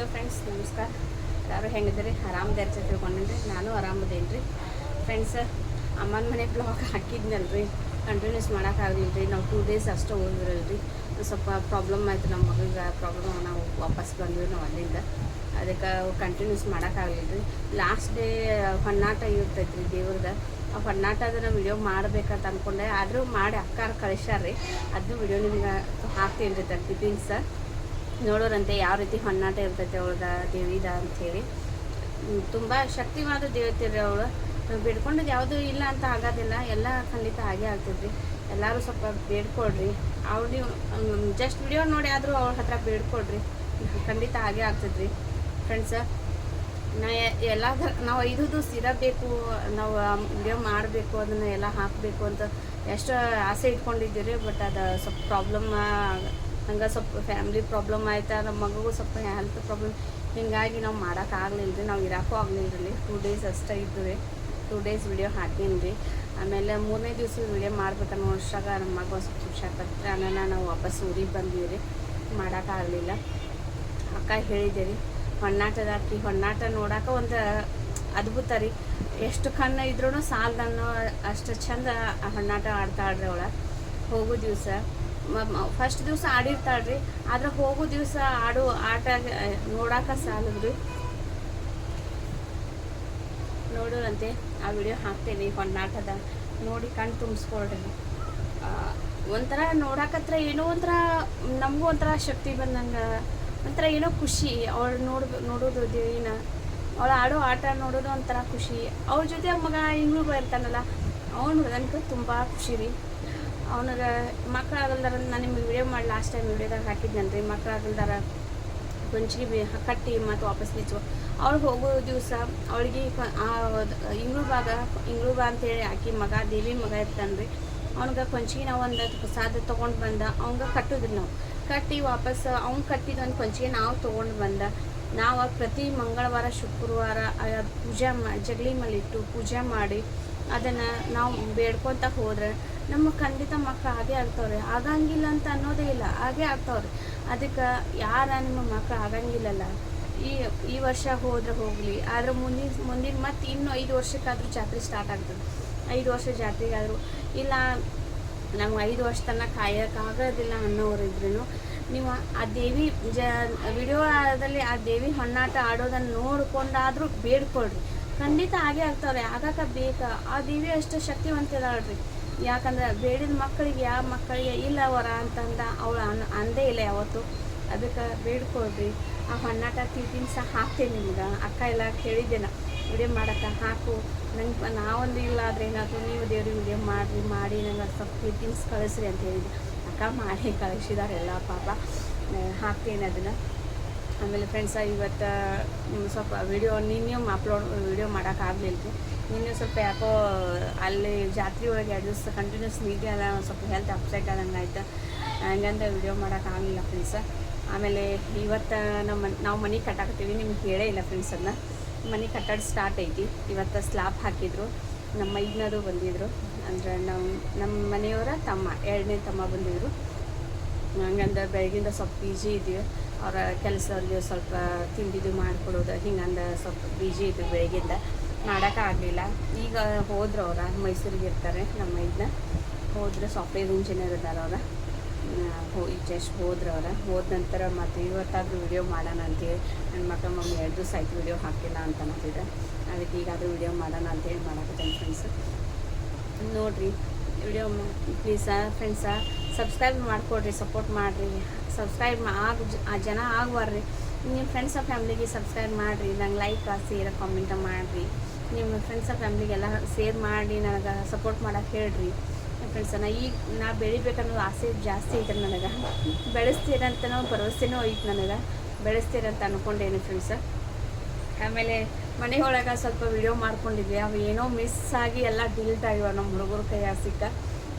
Hello friends, ನಮಸ್ಕಾರ. ಯಾರು ಹೆಂಗಿದ್ರಿ? ಆರಾಮದಾರಿ ತಿಳ್ಕೊಂಡ್ರಿ. ನಾನು ಆರಾಮದೇನು ರೀ ಫ್ರೆಂಡ್ಸ್. ಅಮ್ಮನ ಮನೆ ಬ್ಲಾಗ್ ಹಾಕಿದ್ನಲ್ರಿ, ಕಂಟಿನ್ಯೂಸ್ ಮಾಡೋಕ್ಕಾಗಲಿಲ್ಲ ರೀ. ನಾವು 2 days ಅಷ್ಟೇ ಹೋಗಿರಲ್ರಿ. ಸ್ವಲ್ಪ ಪ್ರಾಬ್ಲಮ್ ಆಯಿತು, ನಮ್ಮ ಮಗಳಿಗೆ ಪ್ರಾಬ್ಲಮ್. ನಾವು ವಾಪಸ್ ಬಂದ್ವಿ ನಾವು ಅಲ್ಲಿಂದ. ಅದಕ್ಕೆ ಕಂಟಿನ್ಯೂಸ್ ಮಾಡೋಕ್ಕಾಗಲಿಲ್ಲ ರೀ. ಲಾಸ್ಟ್ ಡೇ ಹೊನ್ನಾಟ ಇರ್ತೈತೆ ರೀ ದೇವ್ರದ್ದು. ಆ ಹೊನ್ನಾಟದನ್ನು ವಿಡಿಯೋ ಮಾಡ್ಬೇಕಂತ ಅಂದ್ಕೊಂಡೆ, ಆದರೂ ಮಾಡಿ ಅಕ್ಕಾರ ಕಳಿಸ್ಯಾರ್ರಿ. ಅದನ್ನು ವಿಡಿಯೋ ನಿಮ್ಗೆ ಹಾಕ್ತೀನಿ ರೀ ಕ್ಲಿಪ್ಪಿಂಗ್ಸ. ನೋಡೋರಂತೆ ಯಾವ ರೀತಿ ಹೊನ್ನಾಟ ಇರ್ತೈತೆ ಅವಳ್ದು ದೇವಿದ ಅಂಥೇಳಿ. ತುಂಬ ಶಕ್ತಿವಾದ ದೇವತೆ ರೀ ಅವಳು. ಬೇಡ್ಕೊಂಡದ್ದು ಯಾವುದೂ ಇಲ್ಲ ಅಂತ ಆಗೋದಿಲ್ಲ, ಎಲ್ಲ ಖಂಡಿತ ಹಾಗೆ ಆಗ್ತೈತೆ ರೀ. ಎಲ್ಲರೂ ಸ್ವಲ್ಪ ಬೇಡ್ಕೊಳ್ರಿ. ಅವ್ರು ನೀವು ಜಸ್ಟ್ ವಿಡಿಯೋ ನೋಡಿ ಆದರೂ ಅವ್ರ ಹತ್ರ ಬೇಡ್ಕೊಳ್ರಿ, ಖಂಡಿತ ಹಾಗೆ ಆಗ್ತೈತೆ ರೀ ಫ್ರೆಂಡ್ಸ. ನಾವು 5 ದಿವಸ ಇರಬೇಕು, ನಾವು ವಿಡಿಯೋ ಮಾಡಬೇಕು, ಅದನ್ನು ಎಲ್ಲ ಹಾಕಬೇಕು ಅಂತ ಎಷ್ಟು ಆಸೆ ಇಟ್ಕೊಂಡಿದ್ದೀವಿ. ಬಟ್ ಅದು ಸ್ವಲ್ಪ ಪ್ರಾಬ್ಲಮ್, ಹಂಗೆ ಸ್ವಲ್ಪ ಫ್ಯಾಮ್ಲಿ ಪ್ರಾಬ್ಲಮ್ ಆಯ್ತಾ, ನಮ್ಮ ಮಗುಗೂ ಸ್ವಲ್ಪ ಹೆಲ್ತ್ ಪ್ರಾಬ್ಲಮ್, ಹೀಗಾಗಿ ನಾವು ಮಾಡೋಕ್ಕಾಗಲಿಲ್ಲ ರೀ. ನಾವು ಇರೋಕ್ಕೂ ಆಗಲಿಲ್ಲ ರೀ. 2 days ಅಷ್ಟೇ ಇದ್ದು ರೀ. 2 days ವಿಡಿಯೋ ಹಾಕೀನಿ ರೀ. ಆಮೇಲೆ 3ನೇ ದಿವಸ ವಿಡಿಯೋ ಮಾಡ್ಬೇಕನ್ನೋ ವರ್ಷಾಗ ನಮ್ಮ ಮಗ ಸ್ವಲ್ಪ ಹುಷಾರ್ಪತ್ತೆ ಅನ್ನೋಣ ನಾವು ವಾಪಸ್ ಊರಿಗೆ ಬಂದ್ವಿ ರೀ. ಮಾಡೋಕ್ಕಾಗಲಿಲ್ಲ. ಅಕ್ಕ ಹೇಳಿದೆ ರೀ, ಹೊನ್ನಾಟದ ಅಕ್ಕಿ ಹೊನ್ನಾಟ ನೋಡೋಕೆ ಒಂದು ಅದ್ಭುತ ರೀ. ಎಷ್ಟು ಕಣ್ಣು ಇದ್ರೂ ಸಾಲದನ್ನೋ ಅಷ್ಟು ಚಂದ ಹೊನ್ನಾಟ ಆಡ್ತಾಳ್ರಿ ಅವಳ. ಹೋಗೋ ದಿವಸ ಫಸ್ಟ್ ದಿವಸ ಆಡಿರ್ತಾಳ್ರಿ, ಆದ್ರೆ ಹೋಗೋ ದಿವಸ ಆಡೋ ಆಟ ನೋಡೋಕೆ ಸಾಲದ್ರಿ. ನೋಡೋರಂತೆ ಆ ವಿಡಿಯೋ ಹಾಕ್ತೇನೆ ಹೊನ್ನಾಟದ, ನೋಡಿ ಕಣ್ಣು ತುಂಬಿಸ್ಕೊಳ್ರಿ. ಒಂಥರ ನೋಡೋಕತ್ರ ಏನೋ ಒಂಥರ ನಮಗೂ ಒಂಥರ ಶಕ್ತಿ ಬಂದಂಗೆ, ಒಂಥರ ಏನೋ ಖುಷಿ. ಅವಳು ನೋಡೋದು ದೇವಿನ, ಅವಳು ಆಡೋ ಆಟ ನೋಡೋದು ಒಂಥರ ಖುಷಿ. ಅವ್ರ ಜೊತೆ ಮಗ ಇನ್ನೂ ಇರ್ತಾನಲ್ಲ, ಅವನು ನನಗೆ ತುಂಬ ಖುಷಿ ರೀ. ಅವನಿಗೆ ಮಕ್ಕಳಾಗಲ್ದಾರ, ನಾನು ನಿಮ್ಗೆ ವಿಡಿಯೋ ಮಾಡಿ ಲಾಸ್ಟ್ ಟೈಮ್ ವಿಡಿಯೋದಾಗ ಹಾಕಿದ್ನಲ್ರಿ. ಮಕ್ಕಳಾಗಲ್ದಾರ ಕೊಂಚಿಗೆ ಕಟ್ಟಿ ಮತ್ತು ವಾಪಸ್ ನಿಚ್ಚು. ಅವ್ಳು ಹೋಗೋ ದಿವಸ ಅವಳಿಗೆ ಇಂಗ್ಳು ಬಾ ಅಂತೇಳಿ ಆಕಿ ಮಗ ದೇವಿ ಮಗ ಇರ್ತಾನೆ ರೀ. ಅವ್ನಿಗೆ ಕೊಂಚಿಗೆ ನಾವು ಒಂದು ಪ್ರಸಾದ ತೊಗೊಂಡು ಬಂದ ಅವಂಗೆ ಕಟ್ಟಿದ್ರಿ. ನಾವು ಕಟ್ಟಿ ವಾಪಸ್ ಅವ್ನು ಕಟ್ಟಿದೊಂದು ಕೊಂಚಿಗೆ ನಾವು ತೊಗೊಂಡು ಬಂದ. ನಾವು ಪ್ರತಿ ಮಂಗಳವಾರ ಶುಕ್ರವಾರ ಪೂಜೆ ಜಗಲಿ ಮಲಿಟ್ಟು ಪೂಜೆ ಮಾಡಿ ಅದನ್ನು ನಾವು ಬೇಡ್ಕೊತ ಹೋದ್ರೆ ನಮ್ಮ ಖಂಡಿತ ಮಕ್ಕಳು ಹಾಗೆ ಆಗ್ತಾವ್ರಿ. ಆಗಂಗಿಲ್ಲ ಅಂತ ಅನ್ನೋದೇ ಇಲ್ಲ, ಹಾಗೆ ಆಗ್ತಾವ್ರಿ. ಅದಕ್ಕೆ ಯಾರ ನಿಮ್ಮ ಮಕ್ಕಳು ಆಗಂಗಿಲ್ಲಲ್ಲ. ಈ ವರ್ಷ ಹೋದ್ರೆ ಹೋಗಲಿ, ಆದರೆ ಮುಂದಿನ ಮತ್ತೆ ಇನ್ನೂ 5 ವರ್ಷಕ್ಕಾದರೂ ಜಾತ್ರೆ ಸ್ಟಾರ್ಟ್ ಆಗ್ತದೆ. 5 ವರ್ಷ ಜಾತ್ರೆಗಾದರೂ ಇಲ್ಲ, ನಮ್ಗೆ 5 ವರ್ಷ ತನಕ ಕಾಯೋಕ್ಕಾಗೋದಿಲ್ಲ ಅನ್ನೋರಿದ್ರೂ ನೀವು ಆ ದೇವಿ ವಿಡಿಯೋದಲ್ಲಿ ಆ ದೇವಿ ಹೊನ್ನಾಟ ಆಡೋದನ್ನು ನೋಡ್ಕೊಂಡಾದರೂ ಬೇಡ್ಕೊಳ್ರಿ, ಖಂಡಿತ ಹಾಗೆ ಆಗ್ತಾವ್ರಿ. ಆಗಕ್ಕೆ ಬೇಕಾ, ಆ ದೇವಿ ಅಷ್ಟು ಶಕ್ತಿವಂತಿದಾಳ್ರಿ. ಯಾಕಂದ್ರೆ ಬೇಡಿದ ಮಕ್ಕಳಿಗೆ ಯಾವ ಮಕ್ಕಳಿಗೆ ಇಲ್ಲ ವರ ಅಂತಂದ ಅವಳು ಅಂದೇ ಇಲ್ಲ ಯಾವತ್ತು. ಅದಕ್ಕೆ ಬೇಡ್ಕೊಳ್ರಿ. ಆ ಹೊನ್ನಾಟ ಕ್ಲಿಪ್ಪಿಂಗ್ಸ್ ಹಾಕ್ತೇನೆ ನಿಮ್ಗೆ. ಅಕ್ಕ ಎಲ್ಲ ಕೇಳಿದ್ದೇನೆ ವಿಡಿಯೋ ಮಾಡೋಕ್ಕೆ ಹಾಕು, ನಂಗೆ ನಾವೊಂದು ಇಲ್ಲ ಆದರೆ ಏನಾದರೂ ನೀವು ದೇವ್ರಿಗೆ ವಿಡಿಯೋ ಮಾಡಿ ನಂಗೆ ಸ್ವಲ್ಪ ಕ್ಲಿಪ್ಪಿಂಗ್ಸ್ ಕಳಿಸ್ರಿ ಅಂತ ಹೇಳಿದ್ದೆ. ಅಕ್ಕ ಮಾಡಿ ಕಳಿಸಿದಾರೆ ಎಲ್ಲ ಪಾಪ. ಹಾಕ್ತೇನೆ ಅದನ್ನು. ಆಮೇಲೆ ಫ್ರೆಂಡ್ಸ, ಇವತ್ತು ಸ್ವಲ್ಪ ವಿಡಿಯೋ ನಿನ್ನೆ ವಿಡಿಯೋ ಮಾಡೋಕ್ಕಾಗಲಿಲ್ಲ ರೀ. ನಿನ್ನೆ ಸ್ವಲ್ಪ ಯಾಕೋ ಅಲ್ಲಿ ಜಾತ್ರೆ ಒಳಗೆ 2 ದಿವಸ ಕಂಟಿನ್ಯೂಸ್ ನೀಡಿ ಅಲ್ಲ, ಸ್ವಲ್ಪ ಹೆಲ್ತ್ ಅಪ್ಸೆಟ್ ಆದಂಗೆ ಆಯ್ತು. ಹಂಗಂತ ವಿಡಿಯೋ ಮಾಡೋಕ್ಕಾಗಲಿಲ್ಲ ಫ್ರೆಂಡ್ಸ. ಆಮೇಲೆ ಇವತ್ತು ನಾವು ಮನೆ ಕಟ್ಟಾಕತ್ತೀವಿ, ನಿಮ್ಗೆ ಹೇಳೇ ಇಲ್ಲ ಫ್ರೆಂಡ್ಸ್. ಅದನ್ನ ಮನೆ ಕಟ್ಟೋದು ಸ್ಟಾರ್ಟ್ ಐತಿ. ಇವತ್ತು ಸ್ಲ್ಯಾಬ್ ಹಾಕಿದ್ರು. ನಮ್ಮ ಮೈದ್ನರು ಬಂದಿದ್ದರು, ಅಂದರೆ ನಮ್ಮ ಮನೆಯವರ ತಮ್ಮ 2ನೇ ತಮ್ಮ ಬಂದಿದ್ದರು. ಹಂಗಂದ್ರೆ ಬೆಳಗಿಂದ ಸ್ವಲ್ಪ ಬಿಜಿ ಇದ್ದೀವಿ. ಅವರ ಕೆಲಸದಲ್ಲಿ ಸ್ವಲ್ಪ ತಿಂಡಿದು ಮಾಡಿಕೊಡೋದು, ಹಿಂಗಂದು ಸ್ವಲ್ಪ ಬಿಜಿ ಇದ್ದರು. ಬೆಳಗ್ಗಿಂದ ಮಾಡೋಕ್ಕಾಗಲಿಲ್ಲ. ಈಗ ಹೋದ್ರು ಅವ್ರ ಮೈಸೂರಿಗೆ ಇರ್ತಾರೆ. ನಮ್ಮ ಇದನ್ನ ಹೋದ್ರೆ ಸಾಫ್ಟ್ವೇರ್ ಇಂಜಿನಿಯರ್ ಇದ್ದಾರೆ ಅವ್ರ. ಜಸ್ಟ್ ಹೋದ್ರೆ ಹೋದ ನಂತರ ಮತ್ತು ಇವತ್ತಾದರೂ ವಿಡಿಯೋ ಮಾಡೋಣ ಅಂತೇಳಿ ನನ್ನ ಮಕ್ಕಳ ಮಮ್ಮಿ 2 ದಿವಸ ಆಯ್ತು ವಿಡಿಯೋ ಹಾಕಿಲ್ಲ ಅಂತ ಅನ್ನತ್ತಿದ್ದೆ. ಅದಕ್ಕೆ ಈಗಾದರೂ ವಿಡಿಯೋ ಮಾಡೋಣ ಅಂತೇಳಿ ಮಾಡಕತ್ತೇನೆ ಫ್ರೆಂಡ್ಸ್. ನೋಡಿರಿ ವಿಡಿಯೋ ಪ್ಲೀಸ ಫ್ರೆಂಡ್ಸ, ಸಬ್ಸ್ಕ್ರೈಬ್ ಮಾಡಿಕೊಡ್ರಿ, ಸಪೋರ್ಟ್ ಮಾಡಿರಿ. ಸಬ್ಸ್ಕ್ರೈಬ್ ಜನ ಆಗ್ಬಾರ್ರಿ. ನಿಮ್ಮ ಫ್ರೆಂಡ್ಸ್ ಫ್ಯಾಮ್ಲಿಗೆ ಸಬ್ಸ್ಕ್ರೈಬ್ ಮಾಡಿರಿ, ನಂಗೆ ಲೈಕ್ ಶೇರ್ ಕಾಮೆಂಟ ಮಾಡಿರಿ. ನಿಮ್ಮ ಫ್ರೆಂಡ್ಸ್ ಫ್ಯಾಮ್ಲಿಗೆಲ್ಲ ಶೇರ್ ಮಾಡಿ ನನಗೆ ಸಪೋರ್ಟ್ ಮಾಡೋಕ್ಕೆ ಹೇಳ್ರಿ ಫ್ರೆಂಡ್ಸನ್ನ. ಈಗ ನಾ ಬೆಳಿಬೇಕನ್ನೋ ಆಸೆ ಜಾಸ್ತಿ ಐತೆ ನನಗೆ. ಬೆಳೆಸ್ತೀರಂತನೋ ಭರವಸೆನೂ ಐತೆ ನನಗೆ, ಬೆಳೆಸ್ತೀರಂತ ಅಂದ್ಕೊಂಡೇನೆ ಫ್ರೆಂಡ್ಸ. ಆಮೇಲೆ ಮನೆಯೊಳಗೆ ಸ್ವಲ್ಪ ವಿಡಿಯೋ ಮಾಡ್ಕೊಂಡಿದ್ವಿ, ಅವು ಏನೋ ಮಿಸ್ ಆಗಿ ಎಲ್ಲ ಡಿಲೀಟ್ ಆಗಿವ ನಮ್ಮ ಹುಡುಗರ ಕೈಯಾಗ ಸಿಕ್ಕ.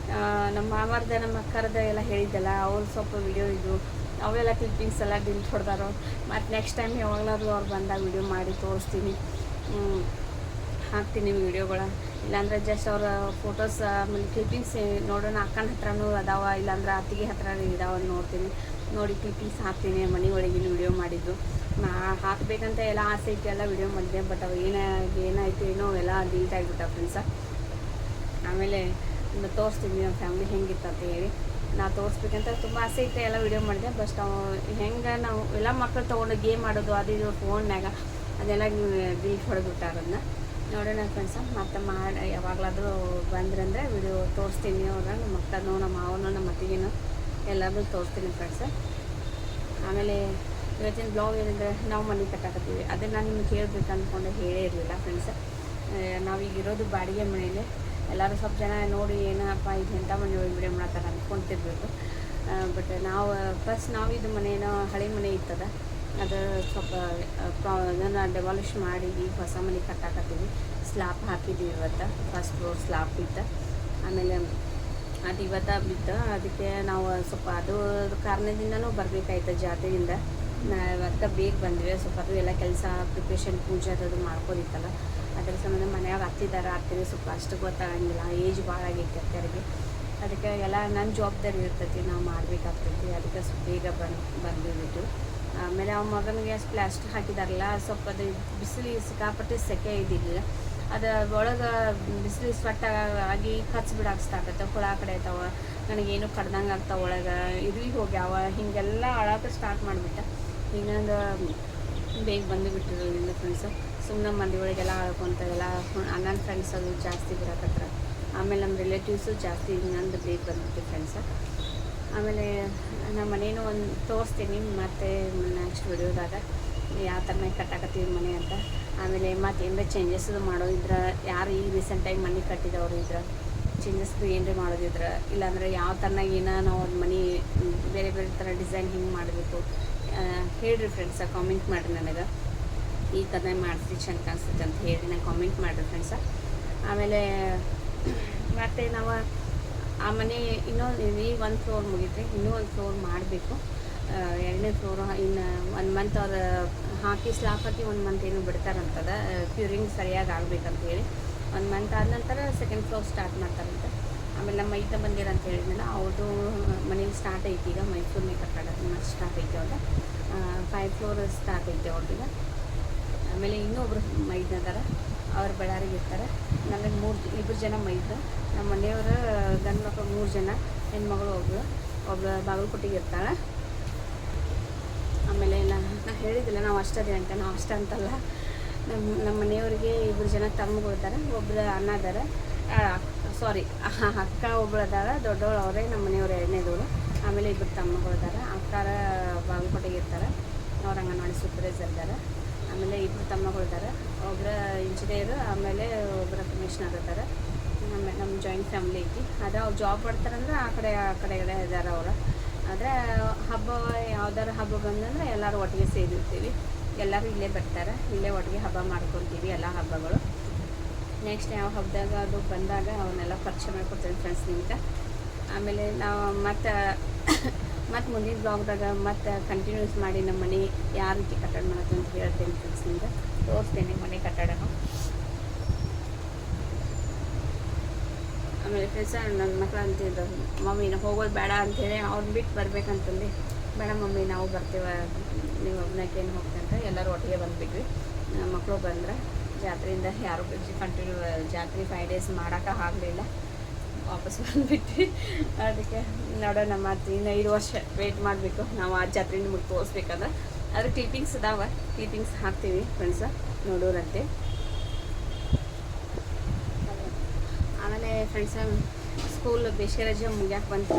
ನಮ್ಮ ಮಾಮರ್ದ ನಮ್ಮ ಅಕ್ಕರ್ದ ಎಲ್ಲ ಹೇಳಿದ್ದೆಲ್ಲ, ಅವ್ರು ಸ್ವಲ್ಪ ವಿಡಿಯೋ ಇದ್ದು ಅವೆಲ್ಲ ಕ್ಲಿಪ್ಪಿಂಗ್ಸ್ ಎಲ್ಲ ಡಿಲೀಟ್ ಹೊಡೆದಾರೋ. ಮತ್ತು ನೆಕ್ಸ್ಟ್ ಟೈಮ್ ಯಾವಾಗಲಾದ್ರೂ ಅವ್ರು ಬಂದಾಗ ವಿಡಿಯೋ ಮಾಡಿ ತೋರಿಸ್ತೀನಿ, ಹಾಕ್ತೀನಿ ವಿಡಿಯೋಗಳ. ಇಲ್ಲಾಂದ್ರೆ ಜಸ್ಟ್ ಅವರ ಫೋಟೋಸ್ ಆಮೇಲೆ ಕ್ಲಿಪ್ಪಿಂಗ್ಸ್ ನೋಡೋಣ. ಅಕ್ಕನ ಹತ್ರನೂ ಅದಾವ, ಇಲ್ಲಾಂದ್ರೆ ಅತ್ತಿಗೆ ಹತ್ರ ಇದಾವ ನೋಡ್ತೀನಿ. ನೋಡಿ ಕ್ಲಿಪ್ಪಿಂಗ್ಸ್ ಹಾಕ್ತೀನಿ ಮನೆ ಒಳಗಿನ ವಿಡಿಯೋ ಮಾಡಿದ್ದು ಹಾಕಬೇಕಂತ ಎಲ್ಲ ಆಸೆ ಇತ್ತು, ಎಲ್ಲ ವಿಡಿಯೋ ಮಾಡಿದೆ. ಬಟ್ ಅವು ಏನಾಯಿತು ಏನೋ ಎಲ್ಲ ಡಿಲೀಟ್ ಆಗಿಬಿಟ್ಟ ಫ್ರೆಂಡ್ಸ. ಆಮೇಲೆ ತೋರಿಸ್ತೀನಿ ನಮ್ಮ ಫ್ಯಾಮಿಲಿ ಹೆಂಗಿತ್ತು ಅಂತ ಹೇಳಿ. ನಾವು ತೋರಿಸ್ಬೇಕಂತ ತುಂಬ ಆಸೆ ಇತ್ತು, ಎಲ್ಲ ವಿಡಿಯೋ ಮಾಡಿದೆ. ಬಟ್ ಹೆಂಗೆ ನಾವು ಎಲ್ಲ ಮಕ್ಕಳು ತೊಗೊಂಡು ಗೇಮ್ ಆಡೋದು ಅದು ಇದು ಫೋನ್ನಾಗ ಅದೆಲ್ಲ ಡಿಲೀಟ್ ಹೊಡೆದ್ಬಿಟ್ಟಾರನ್ನ ನೋಡೋಣ ಫ್ರೆಂಡ್ಸ. ಮತ್ತು ಯಾವಾಗಲಾದರೂ ಬಂದ್ರಂದರೆ ವಿಡಿಯೋ ತೋರಿಸ್ತೀನಿ. ಅವ್ರ ನಮ್ಮ ಮಕ್ಕಳನ್ನು ನಮ್ಮ ಮಾವನು ನಮ್ಮ ಅತ್ತಿಗೆನೂ ಎಲ್ಲರೂ ತೋರಿಸ್ತೀನಿ ಫ್ರೆಂಡ್ಸ. ಆಮೇಲೆ ಇವತ್ತಿನ ಬ್ಲಾಗ್ ಏನಂದರೆ ನಾವು ಮನೆ ಕಟ್ಟಾಕತ್ತೀವಿ. ಅದನ್ನು ನಾನು ನಿಮ್ಗೆ ಹೇಳ್ಬೇಕು ಅಂದ್ಕೊಂಡು ಹೇಳೇ ಇರಲಿಲ್ಲ ಫ್ರೆಂಡ್ಸ. ನಾವೀಗ ಇರೋದು ಬಾಡಿಗೆ ಮನೇಲಿ. ಎಲ್ಲರೂ ಸ್ವಲ್ಪ ಜನ ನೋಡಿ ಏನಪ್ಪ ಇದು ಎಂಥ ಮನೆ ಒಳಗೆ ವಿಡಿಯೋ ಮಾಡ್ತಾರೆ ಅಂದ್ಕೊತಿರ್ಬೇಕು. ಬಟ್ ನಾವು ಇದು ಮನೇನ ಹಳೆ ಮನೆ ಇರ್ತದ, ಅದು ಸ್ವಲ್ಪ ಅದನ್ನು ಡೆಮಾಲಿಷ್ ಮಾಡಿ ಈಗ ಹೊಸ ಮನೆ ಕಟ್ಟಾಕತ್ತೀವಿ. ಸ್ಲಾಬ್ ಹಾಕಿದ್ದೀವಿ ಇವತ್ತು, ಫಸ್ಟ್ ಫ್ಲೋರ್ ಸ್ಲಾಬ್ ಇತ್ತು. ಆಮೇಲೆ ಅದು ಇವತ್ತು ಬಿತ್ತು. ಅದಕ್ಕೆ ನಾವು ಸ್ವಲ್ಪ ಅದು ಕಾರಣದಿಂದನೂ ಬರಬೇಕಾಯ್ತು ಜಾತ್ರೆಯಿಂದ. ಇವತ್ತು ಬೇಗ ಬಂದ್ವಿ. ಸ್ವಲ್ಪ ಅದು ಎಲ್ಲ ಕೆಲಸ ಪ್ರಿಪ್ರೇಷನ್ ಪೂಜೆ ಅದು ಮಾಡ್ಕೊಂಡಿತ್ತಲ್ಲ, ಅದ್ರ ಸಂಬಂಧ ಮನೆಯಾಗ ಅತ್ತಿಗೆ ಸ್ವಲ್ಪ ಅಷ್ಟು ಗೊತ್ತಾಗಂಗಿಲ್ಲ, ಏಜ್ ಭಾಳ ಆಗೈತಿ ಅತ್ತರಿಗೆ. ಅದಕ್ಕೆ ಎಲ್ಲ ನನ್ನ ಜವಾಬ್ದಾರಿ ಇರ್ತೈತಿ, ನಾವು ಮಾಡಬೇಕಾಗ್ತೈತಿ. ಅದಕ್ಕೆ ಸ್ವಲ್ಪ ಬೇಗ ಬಂದುಬಿಟ್ಟು ಆಮೇಲೆ ಅವ್ನ ಮಗನಿಗೆ ಪ್ಲಾಸ್ಟಿಕ್ ಹಾಕಿದಾರಲ್ಲ, ಸ್ವಲ್ಪ ಅದು ಬಿಸಿಲು ಸಿಕ್ಕಾಪಟ್ಟೆ ಸೆಕೆ ಇದ್ದಿಲ್ಲ. ಅದು ಒಳಗೆ ಬಿಸಿಲು ಆಗಿ ಬಿಡಾಕ ಸ್ಟಾರ್ಟ್ ಆಗುತ್ತೆ. ಹುಳ ಕಡೆ ಆಯ್ತಾವ, ನನಗೇನು ಕಡ್ದಂಗೆ ಆಗ್ತಾವ, ಒಳಗೆ ಇದ್ರಿಗೆ ಹೋಗ್ಯಾವ, ಹೀಗೆಲ್ಲ ಅಳಕ್ಕೆ ಸ್ಟಾರ್ಟ್ ಮಾಡಿಬಿಟ್ಟ. ಇನ್ನೊಂದು ಬೇಗ ಬಂದುಬಿಟ್ಟಿರೋದ್ರಿಂದ ಫ್ರೆಂಡ್ಸು ಸುಮ್ಮನೆ ಮಂದಿ ಒಳಗೆಲ್ಲ ಆಳ್ಕೊಂತ ಎಲ್ಲ ನನ್ನ ಫ್ರೆಂಡ್ಸ್ ಅದು ಜಾಸ್ತಿ ಬರೋಕತ್ರ. ಆಮೇಲೆ ನಮ್ಮ ರಿಲೇಟಿವ್ಸು ಜಾಸ್ತಿ ಇನ್ನೊಂದು ಬೇಗ ಬಂದ್ಬಿಟ್ಟು ಫ್ರೆಂಡ್ಸ. ಆಮೇಲೆ ನಮ್ಮ ಮನೇನೂ ಒಂದು ತೋರಿಸ್ತೀನಿ ಮತ್ತು ನೆಕ್ಸ್ಟ್ ವಿಡಿಯೋದಾಗ ಯಾವ ಥರನೇ ಕಟ್ಟಾಕತ್ತೀವಿ ಮನೆ ಅಂತ. ಆಮೇಲೆ ಮತ್ತು ಏನರ ಚೇಂಜಸ್ ಮಾಡೋದಿದ್ರೆ, ಯಾರು ಈಗ ರೀಸೆಂಟಾಗಿ ಮನೆ ಕಟ್ಟಿದವರು ಇದ್ರೆ ಚೇಂಜಸ್ದು ಏನರ ಮಾಡೋದಿದ್ರೆ, ಇಲ್ಲಾಂದರೆ ಯಾವ ಥರನಾಗ ನಾವು ಒಂದು ಮನೆ ಬೇರೆ ಬೇರೆ ಥರ ಡಿಸೈನ್ ಹಿಂಗೆ ಮಾಡಬೇಕು ಹೇಳಿರಿ ಫ್ರೆಂಡ್ಸ. ಕಾಮೆಂಟ್ ಮಾಡಿರಿ ನನಗೆ, ಈ ಥರ ಮಾಡಿಸಿ ಚೆಂದ ಕಾಣಿಸ್ತೈತೆ ಅಂತ ಹೇಳಿ ನಂಗೆ ಕಾಮೆಂಟ್ ಮಾಡಿರಿ ಫ್ರೆಂಡ್ಸ. ಆಮೇಲೆ ಮತ್ತು ನಾವು ಆ ಮನೆ ಈಗ 1 ಫ್ಲೋರ್ ಮುಗಿದ್ರೆ ಇನ್ನೂ 1 ಫ್ಲೋರ್ ಮಾಡಬೇಕು. 2ನೇ ಫ್ಲೋರು ಇನ್ನು 1 ಮಂತ್ ಅವ್ರು ಹಾಕಿ ಸ್ಲಾಬ್ ಹಾಕಿ 1 ಮಂತ್ ಏನು ಬಿಡ್ತಾರಂತದ, ಕ್ಯೂರಿಂಗ್ ಸರಿಯಾಗಿ ಆಗಬೇಕಂತೇಳಿ. 1 ಮಂತ್ ಆದ ನಂತರ 2nd ಫ್ಲೋರ್ ಸ್ಟಾರ್ಟ್ ಮಾಡ್ತಾರಂತೆ. ಆಮೇಲೆ ನಮ್ಮ ಮೈದ ಬಂದಿರಂತ ಹೇಳಿದ್ನಲ್ಲ, ಅವ್ರದ್ದು ಮನೇಲಿ ಸ್ಟಾರ್ಟ್ ಐತಿ ಈಗ, ಮೈಸೂರಿನ ಕಟ್ಟಡ ಸ್ಟಾರ್ಟ್ ಐತಿ ಅವ್ರದ್ದು. 5 ಫ್ಲೋರ್ ಸ್ಟಾರ್ಟ್ ಐತೆ ಅವ್ರದ್ದು. ಆಮೇಲೆ ಇನ್ನೊಬ್ರು ಮೈದದಾರ, ಅವ್ರು ಬಳ್ಳಾರಿಗೆ ಇರ್ತಾರೆ. ನನಗೆ 2 ಜನ ಮೈದ. ನಮ್ಮ ಮನೆಯವರು ಗಂಡು ಮಕ್ಕಳು 3 ಜನ, ಹೆಣ್ಮಗಳು ಒಬ್ಬಳು ಬಾಗಲಕೋಟೆಗೆ ಇರ್ತಾಳೆ. ಆಮೇಲೆ ನಾನು ಹೇಳಿದ್ದಿಲ್ಲ ನಾವು ಅಷ್ಟೇ ಅಂತ, ನಾವು ಅಷ್ಟೇ ಅಂತಲ್ಲ, ನಮ್ಮ ಮನೆಯವರಿಗೆ 2 ಜನ ತಮ್ಮಗಳು ಇದ್ದಾರೆ, ಒಬ್ಬರು ಅಣ್ಣ ಇದ್ದಾರೆ, ಅಕ್ಕ ಒಬ್ಬಳು ಅದಾರ, ದೊಡ್ಡವಳು ಅವರೇ ನಮ್ಮ ಮನೆಯವರು 2ನೇದವರು. ಆಮೇಲೆ 2 ತಮ್ಮಗಳು ಇದ್ದಾರೆ. ಅಕ್ಕಾರ ಬಾಗಲಕೋಟೆಗೆ ಇರ್ತಾರೆ, ಅವ್ರು ಅಂಗನವಾಡಿ ಸೂಪರ್ವೈಸರ್ ಇದ್ದಾರೆ. ಆಮೇಲೆ 2 ತಮ್ಮಗಳು ಇದ್ದಾರೆ, ಒಬ್ಬರು ಇಂಜಿನಿಯರು, ಆಮೇಲೆ ಒಬ್ಬರು ಕಮಿಷನರ್ ಇದ್ದಾರೆ. ನಮ್ಮ ಜಾಯಿಂಟ್ ಫ್ಯಾಮಿಲಿ ಐತಿ. ಅದು ಅವ್ರು ಜಾಬ್ ಮಾಡ್ತಾರಂದ್ರೆ ಆ ಕಡೆ ಇದ್ದಾರೆ ಅವರು. ಆದರೆ ಹಬ್ಬ ಯಾವ್ದಾರು ಹಬ್ಬ ಬಂದಂದ್ರೆ ಎಲ್ಲರೂ ಒಟ್ಟಿಗೆ ಸೇರಿರ್ತೀವಿ. ಎಲ್ಲರೂ ಇಲ್ಲೇ ಬರ್ತಾರೆ, ಇಲ್ಲೇ ಒಟ್ಟಿಗೆ ಹಬ್ಬ ಮಾಡ್ಕೊತೀವಿ ಎಲ್ಲ ಹಬ್ಬಗಳು. ನೆಕ್ಸ್ಟ್ ಯಾವ ಹಬ್ಬದಾಗ ಅದು ಬಂದಾಗ ಅವನ್ನೆಲ್ಲ ಪರಿಚಯ ಮಾಡ್ಕೊಡ್ತೀನಿ ಫ್ರೆಂಡ್ಸ್ ನಿಮ್ಗೆ. ಆಮೇಲೆ ನಾವು ಮತ್ತು ಮುಂದಿನ ಬ್ಲಾಗ್ದಾಗ ಮತ್ತು ಕಂಟಿನ್ಯೂಸ್ ಮಾಡಿ ನಮ್ಮ ಮನೆ ಯಾವ ರೀತಿ ಕಟ್ಟಡ ಮಾಡೋದು ಅಂತ ಹೇಳ್ತೇನೆ ಫ್ರೆಂಡ್ಸ್, ನಿಮ್ಗೆ ತೋರಿಸ್ತೇನೆ ಮನೆ ಕಟ್ಟಡನೂ. ಆಮೇಲೆ ಫ್ರೆಂಡ್ಸ ನನ್ನ ಮಕ್ಕಳು ಅಂತಿದ್ರು, ಮಮ್ಮಿ ನಾವು ಹೋಗೋದು ಬೇಡ ಅಂಥೇಳಿ ಅವ್ರನ್ನ ಬಿಟ್ಟು ಬರ್ಬೇಕಂತಂದು, ಬೇಡ ಮಮ್ಮಿ ನಾವು ಬರ್ತೇವೆ, ನೀವು ಒಬ್ಬನಕ್ಕೇನು ಹೋಗ್ತಂತ ಎಲ್ಲರೂ ಒಟ್ಟಿಗೆ ಬಂದುಬಿಟ್ವಿ. ಮಕ್ಕಳು ಬಂದ್ರೆ ಜಾತ್ರೆಯಿಂದ ಯಾರು ಕಂಟಿನ್ಯೂ ಜಾತ್ರೆ 5 ಡೇಸ್ ಮಾಡೋಕೆ ಆಗಲಿಲ್ಲ, ವಾಪಸ್ ಬಂದುಬಿಟ್ವಿ. ಅದಕ್ಕೆ ನೋಡೋಣ, ಮತ್ತು ಇನ್ನು 5 ವರ್ಷ ವೆಯ್ಟ್ ಮಾಡಬೇಕು ನಾವು ಆ ಜಾತ್ರೆ ನಿಮಗೆ ತೋರಿಸ್ಬೇಕಂದ್ರೆ. ಅದ್ರ ಕ್ಲಿಪ್ಪಿಂಗ್ಸ್ ಇದಾವೆ, ಕ್ಲಿಪ್ಪಿಂಗ್ಸ್ ಹಾಕ್ತೀವಿ ಫ್ರೆಂಡ್ಸ, ನೋಡೋರಂತೆ. ಆಮೇಲೆ ಫ್ರೆಂಡ್ಸ ಸ್ಕೂಲ್ ಬೇಸಿಗೆ ರಜೆ ಮುಗ್ಯಾಕೆ ಬಂತು,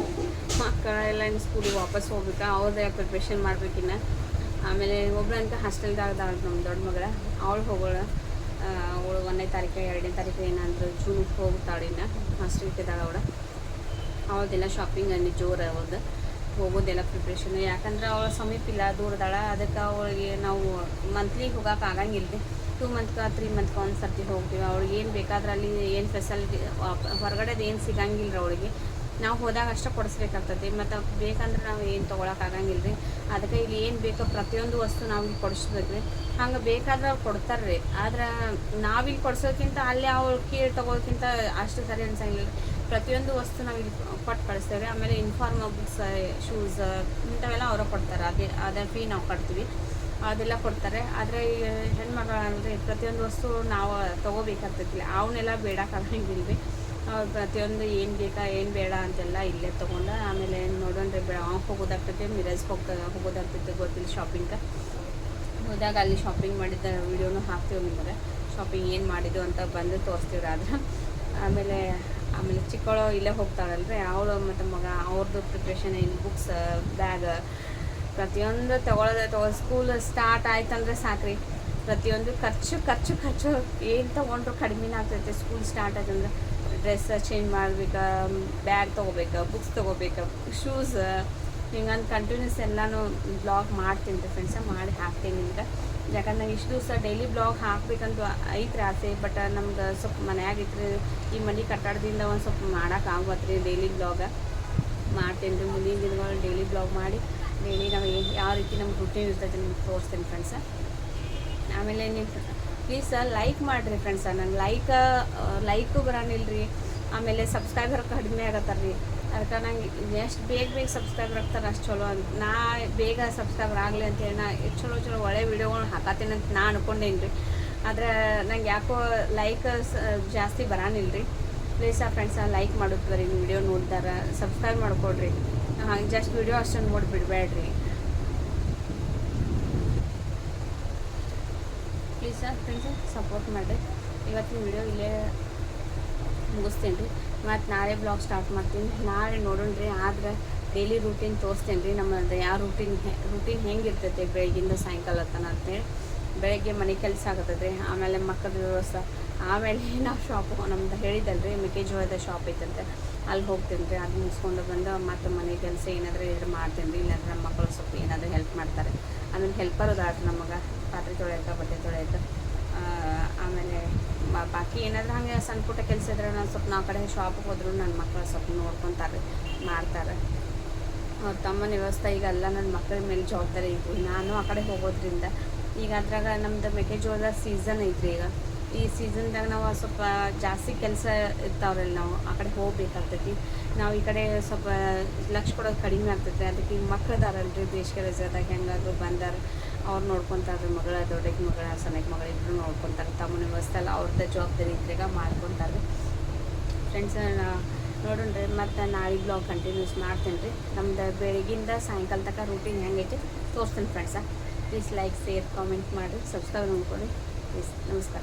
ಮಕ್ಕಳೆಲ್ಲ ಇನ್ನು ಸ್ಕೂಲಿಗೆ ವಾಪಸ್ ಹೋಗ್ಬೇಕು, ಅವ್ರದ್ದೇ ಪ್ರಿಪ್ರೇಷನ್ ಮಾಡ್ಬೇಕಿನ್ನು. ಆಮೇಲೆ ಒಬ್ಬಳು ಅಂತ ಹಾಸ್ಟೆಲ್ದಾಗ ನಮ್ಮ ದೊಡ್ಡ ಮಗಳ, ಅವಳು ಹೋಗೋಳು. ಅವಳು 1ನೇ ತಾರೀಕು 2ನೇ ತಾರೀಕು ಏನಾದರೂ ಜೂನಿಗೆ ಹೋಗ್ತಾಳೆ, ಇನ್ನು ಹಾಸ್ಟೆಲ್ಗೆ ಇದ್ದಾಳೆ ಅವಳು. ಅವಳದೆಲ್ಲ ಶಾಪಿಂಗ್ ಅಲ್ಲಿ ಜೋರು ಅವ್ರದ್ದು, ಹೋಗೋದೆಲ್ಲ ಪ್ರಿಪ್ರೇಷನ್. ಯಾಕಂದ್ರೆ ಅವಳು ಸಮೀಪ ಇಲ್ಲ, ದೂರದಾಳ. ಅದಕ್ಕೆ ಅವಳಿಗೆ ನಾವು ಮಂತ್ಲಿಗೆ ಹೋಗೋಕೆ ಆಗಂಗಿಲ್ಲ ರೀ, 2 ಮಂತ್ಗೆ 3 ಮಂತ್ಗೆ ಒಂದು ಸರ್ತಿ ಹೋಗ್ತೀವಿ. ಅವ್ಳಿಗೆ ಏನು ಬೇಕಾದ್ರೆ ಅಲ್ಲಿ ಏನು ಫೆಸಿಲಿಟಿ ಹೊರಗಡೆದು ಏನು ಸಿಗಂಗಿಲ್ಲ ರೀ ಅವಳಿಗೆ, ನಾವು ಹೋದಾಗ ಅಷ್ಟೇ ಕೊಡಿಸ್ಬೇಕಾಗ್ತದೆ. ಮತ್ತು ಬೇಕಂದ್ರೆ ನಾವು ಏನು ತೊಗೊಳಕ್ಕಾಗಂಗಿಲ್ಲ ರೀ. ಅದಕ್ಕೆ ಇಲ್ಲಿ ಏನು ಬೇಕೋ ಪ್ರತಿಯೊಂದು ವಸ್ತು ನಾವು ಇಲ್ಲಿ ಕೊಡಿಸ್ಬೇಕು ರೀ. ಹಂಗೆ ಬೇಕಾದ್ರೆ ಅವ್ರು ಕೊಡ್ತಾರೆ ರೀ. ಆದ್ರೆ ನಾವಿಲ್ಲಿ ಕೊಡ್ಸೋಕ್ಕಿಂತ ಅಲ್ಲಿ ಅವ್ಳು ಕೇಳಿ ತೊಗೊಳಕ್ಕಿಂತ ಅಷ್ಟು ಸರಿ ಅನ್ಸಂಗಿಲ್ಲ. ಪ್ರತಿಯೊಂದು ವಸ್ತು ನಾವು ಇಲ್ಲಿ ಕೊಟ್ಟು ಕಳಿಸ್ತೇವೆ. ಆಮೇಲೆ ಯೂನಿಫಾರ್ಮ್, ಬುಕ್ಸ್, ಶೂಸ್ ಇಂಥವೆಲ್ಲ ಅವರ ಕೊಡ್ತಾರೆ. ಅದೇ ಫೀ ನಾವು ಕಟ್ತೀವಿ, ಅದೆಲ್ಲ ಕೊಡ್ತಾರೆ. ಆದರೆ ಈ ಹೆಣ್ಮಕ್ಳು ಅಂದರೆ ಪ್ರತಿಯೊಂದು ವಸ್ತು ನಾವು ತೊಗೋಬೇಕಾಗ್ತೈತಿ. ಅವನ್ನೆಲ್ಲ ಬೇಡಕ್ಕಾಗಂಗಿಲ್ಲ ರೀ. ಪ್ರತಿಯೊಂದು ಏನು ಬೇಕಾ ಏನು ಬೇಡ ಅಂತೆಲ್ಲ ಇಲ್ಲೇ ತೊಗೊಂಡು ಆಮೇಲೆ ನೋಡೋಣ್ರಿ ಹೋಗೋದಾಗ್ತೈತಿ, ಮಿರಜ್ಗೆ ಹೋಗೋದಾಗ್ತೈತಿ ಗೊತ್ತಿಲ್ಲ. ಶಾಪಿಂಗ್ಗೆ ಹೋದಾಗ ಅಲ್ಲಿ ಶಾಪಿಂಗ್ ಮಾಡಿದ್ದ ವೀಡಿಯೋನು ಹಾಕ್ತೀವಿ ನಿಮಗೆ. ಶಾಪಿಂಗ್ ಏನು ಮಾಡಿದ್ದು ಅಂತ ಬಂದು ತೋರಿಸ್ತೀವಿ. ಆದ್ರೆ ಆಮೇಲೆ ಚಿಕ್ಕವಳು ಇಲ್ಲೇ ಹೋಗ್ತಾಳಲ್ರಿ, ಅವಳು ಮತ್ತು ಮಗ ಅವ್ರದ್ದು ಪ್ರಿಪ್ರೇಷನ್ ಏನು, ಬುಕ್ಸ್, ಬ್ಯಾಗ್ ಪ್ರತಿಯೊಂದು ತೊಗೊಳ್ಳೋದು. ಸ್ಕೂಲ್ ಸ್ಟಾರ್ಟ್ ಆಯ್ತಂದ್ರೆ ಸಾಕ್ರಿ, ಪ್ರತಿಯೊಂದು ಖರ್ಚು ಏನು ತೊಗೊಂಡ್ರು ಕಡಿಮೆನೇ ಆಗ್ತೈತೆ. ಸ್ಕೂಲ್ ಸ್ಟಾರ್ಟ್ ಆಯ್ತಂದ್ರೆ ಡ್ರೆಸ್ ಚೇಂಜ್ ಮಾಡ್ಬೇಕು, ಬ್ಯಾಗ್ ತೊಗೋಬೇಕು, ಬುಕ್ಸ್ ತೊಗೋಬೇಕು, ಶೂಸ್, ಹಿಂಗಂದು ಕಂಟಿನ್ಯೂಸ್ ಎಲ್ಲನೂ ಬ್ಲಾಗ್ ಮಾಡ್ತೀನಿ ರೀ ಫ್ರೆಂಡ್ಸ, ಮಾಡಿ ಹಾಕ್ತೀನಿ ನಿಮ್ಗೆ. ಯಾಕಂದ್ರೆ ನಂಗೆ ಇಷ್ಟು ದಿವಸ ಡೈಲಿ ಬ್ಲಾಗ್ ಹಾಕ್ಬೇಕಂತ ಐತ್ರಿ ಆಸೆ. ಬಟ್ ನಮ್ಗೆ ಸ್ವಲ್ಪ ಮನ್ಯಾಗಿತ್ತು ಈ ಮನೆ ಕಟ್ಟಾಡದಿಂದ ಒಂದು ಸ್ವಲ್ಪ ಮಾಡೋಕ್ಕಾಗತ್ತೆ ರೀ. ಡೈಲಿ ಬ್ಲಾಗ ಮಾಡ್ತೀನಿ ರೀ. ಮುಂದಿನ ದಿನಗಳು ಡೈಲಿ ಬ್ಲಾಗ್ ಮಾಡಿ ಡೈಲಿ ನಾವು ಯಾವ ರೀತಿ ನಮ್ಗೆ ರೂಟೀನ್ ಇರ್ತೈತೆ ನಿಮ್ಗೆ ತೋರಿಸ್ತೀನಿ ಫ್ರೆಂಡ್ಸ. ಆಮೇಲೆ ನೀವು ಪ್ಲೀಸ್ ಲೈಕ್ ಮಾಡಿರಿ ಫ್ರೆಂಡ್ಸ. ನಂಗೆ ಲೈಕು ಬರೋನಿಲ್ಲ ರೀ. ಆಮೇಲೆ ಸಬ್ಸ್ಕ್ರೈಬರ್ ಕಡಿಮೆ ಆಗತ್ತಾರ ರೀ. ಅದಕ್ಕೆ ನಂಗೆ ಎಷ್ಟು ಬೇಗ ಸಬ್ಸ್ಕ್ರೈಬರ್ ಆಗ್ತಾರೆ ಅಷ್ಟು ಚಲೋ ಅಂತ. ನಾ ಬೇಗ ಸಬ್ಸ್ಕ್ರೈಬರ್ ಆಗಲಿ ಅಂತೇಳಿ ನಾ ಚಲೋ ಒಳ್ಳೆ ವೀಡಿಯೋಗಳನ್ನ ಹಾಕತ್ತೀನಿ ಅಂತ ನಾ ಅನ್ಕೊಂಡೇನಿ ರೀ. ಆದರೆ ನಂಗೆ ಯಾಕೋ ಲೈಕ್ ಜಾಸ್ತಿ ಬರೋನಿಲ್ಲ ರೀ. ಪ್ಲೀಸ್ ಫ್ರೆಂಡ್ಸ ಲೈಕ್ ಮಾಡೋದು ಬರೀ ವೀಡಿಯೋ ನೋಡ್ತಾರೆ, ಸಬ್ಸ್ಕ್ರೈಬ್ ಮಾಡ್ಕೊಡ್ರಿ. ಹಾಗೆ ಜಸ್ಟ್ ವೀಡಿಯೋ ಅಷ್ಟೊಂದು ನೋಡಿಬಿಡ್ಬೇಡ್ರಿ ಪ್ಲೀಸ್ ಫ್ರೆಂಡ್ಸ, ಸಪೋರ್ಟ್ ಮಾಡಿರಿ. ಇವತ್ತಿನ ವೀಡಿಯೋ ಇಲ್ಲೇ ಮುಗಿಸ್ತೀನಿ ರೀ. ಮತ್ತು ನಾಳೆ ಬ್ಲಾಗ್ ಸ್ಟಾರ್ಟ್ ಮಾಡ್ತೀನಿ. ನಾಳೆ ನೋಡೋಣ್ರಿ. ಆದ್ರೆ ಡೈಲಿ ರೂಟೀನ್ ತೋರಿಸ್ತೇನೆ ರೀ. ನಮ್ಮದು ಯಾವ ರೂಟೀನ್ ಹೆಂಗಿರ್ತೈತೆ ಬೆಳಗ್ಗಿಂದ ಸಾಯಂಕಾಲ ತನಕ ಅಂತೇಳಿ. ಬೆಳಗ್ಗೆ ಮನೆ ಕೆಲಸ ಆಗತ್ತೈತೆ, ಆಮೇಲೆ ಮಕ್ಕಳ ವ್ಯವಸ್ಥೆ, ಆಮೇಲೆ ನಾವು ಶಾಪು ನಮ್ದು ಹೇಳಿದಲ್ರಿ ಮೆಕ್ಕೆಜೋಳದ ಶಾಪ್ ಐತಂತೆ, ಅಲ್ಲಿ ಹೋಗ್ತೀನಿ ರೀ. ಅದು ಮುಗಿಸ್ಕೊಂಡು ಬಂದು ಮತ್ತು ಮನೆ ಕೆಲಸ ಏನಾದರೂ ಇದ್ರೆ ಮಾಡ್ತೀನಿ ರೀ. ಇಲ್ಲಾಂದ್ರೆ ನಮ್ಮ ಮಕ್ಕಳು ಸ್ವಲ್ಪ ಏನಾದರೂ ಹೆಲ್ಪ್ ಮಾಡ್ತಾರೆ. ಆಮೇಲೆ ಹೆಲ್ಪರ್ ಅದಾಡ್ರಿ ನಮಗೆ, ಪಾತ್ರೆ ತೊಳೆಯೋಕೆ, ಬಟ್ಟೆ ತೊಳೆಯೋಕೆ. ಆಮೇಲೆ ಬಾಕಿ ಏನಾದರೂ ಹಾಗೆ ಸಣ್ಣ ಪುಟ್ಟ ಕೆಲಸ ಇದ್ರೆ ನಾನು ಸ್ವಲ್ಪ ನಾವು ಕಡೆ ಶಾಪಿಗೆ ಹೋದ್ರು ನನ್ನ ಮಕ್ಕಳು ಸ್ವಲ್ಪ ನೋಡ್ಕೊತಾರೆ, ಮಾಡ್ತಾರೆ. ಅವ್ರ ತಮ್ಮನ ವ್ಯವಸ್ಥೆ ಈಗ ಎಲ್ಲ ನನ್ನ ಮಕ್ಕಳ ಮೇಲೆ ಜವಾಬ್ದಾರಿ ಐತಿ. ನಾನು ಆ ಕಡೆ ಹೋಗೋದ್ರಿಂದ ಈಗ ಅದ್ರಾಗ ನಮ್ದು ಮೆಕ್ಕೆಜೋಳದ ಸೀಸನ್ ಐತ್ರಿ. ಈಗ ಈ ಸೀಸನ್ದಾಗ ನಾವು ಸ್ವಲ್ಪ ಜಾಸ್ತಿ ಕೆಲಸ ಇರ್ತಾವ್ರಲ್ಲ, ನಾವು ಆ ಕಡೆ ಹೋಗ್ಬೇಕಾಗ್ತೈತಿ. ನಾವು ಈ ಕಡೆ ಸ್ವಲ್ಪ ಲಕ್ಷ ಕೊಡೋದು ಕಡಿಮೆ ಆಗ್ತೈತಿ. ಅದಕ್ಕೆ ಈಗ ಮಕ್ಕಳದಾರಲ್ರಿ, ಬೇಸಿಗೆ ರಜಾದಾಗ ಹೆಂಗಾದ್ರು ಬಂದಾರ ಅವ್ರು ನೋಡ್ಕೊತಾರೆ. ಮಗಳ ದೊಡ್ಡಕ್ಕೆ ಮಗಳ ಸಣ್ಣಕ್ಕೆ ಮಗಳು ಇಬ್ಬರು ನೋಡ್ಕೊತಾರೆ. ತಮ್ಮನ ವ್ಯವಸ್ಥೆ ಎಲ್ಲ ಅವ್ರದ್ದು ಜವಾಬ್ದಾರಿ ಇದ್ರಾಗ ಮಾಡ್ಕೊತಾರೆ. ಫ್ರೆಂಡ್ಸ್ ನೋಡೋಣ್ರಿ. ಮತ್ತು ನಾಳೆ ಬ್ಲಾಗ್ ಕಂಟಿನ್ಯೂಸ್ ಮಾಡ್ತೀನಿ ರೀ. ನಮ್ದು ಬೆಳಗಿಂದ ಸಾಯಂಕಾಲ ತನಕ ರೂಟೀನ್ ಹೆಂಗೈತಿ ತೋರಿಸ್ತೀನಿ friends. Please like, share, comment ಮಾಡಿ, ಸಬ್ಸ್ಕ್ರೈಬ್ ಮಾಡ್ಕೊಳ್ಳಿ ಪ್ಲೀಸ್. ನಮಸ್ಕಾರ.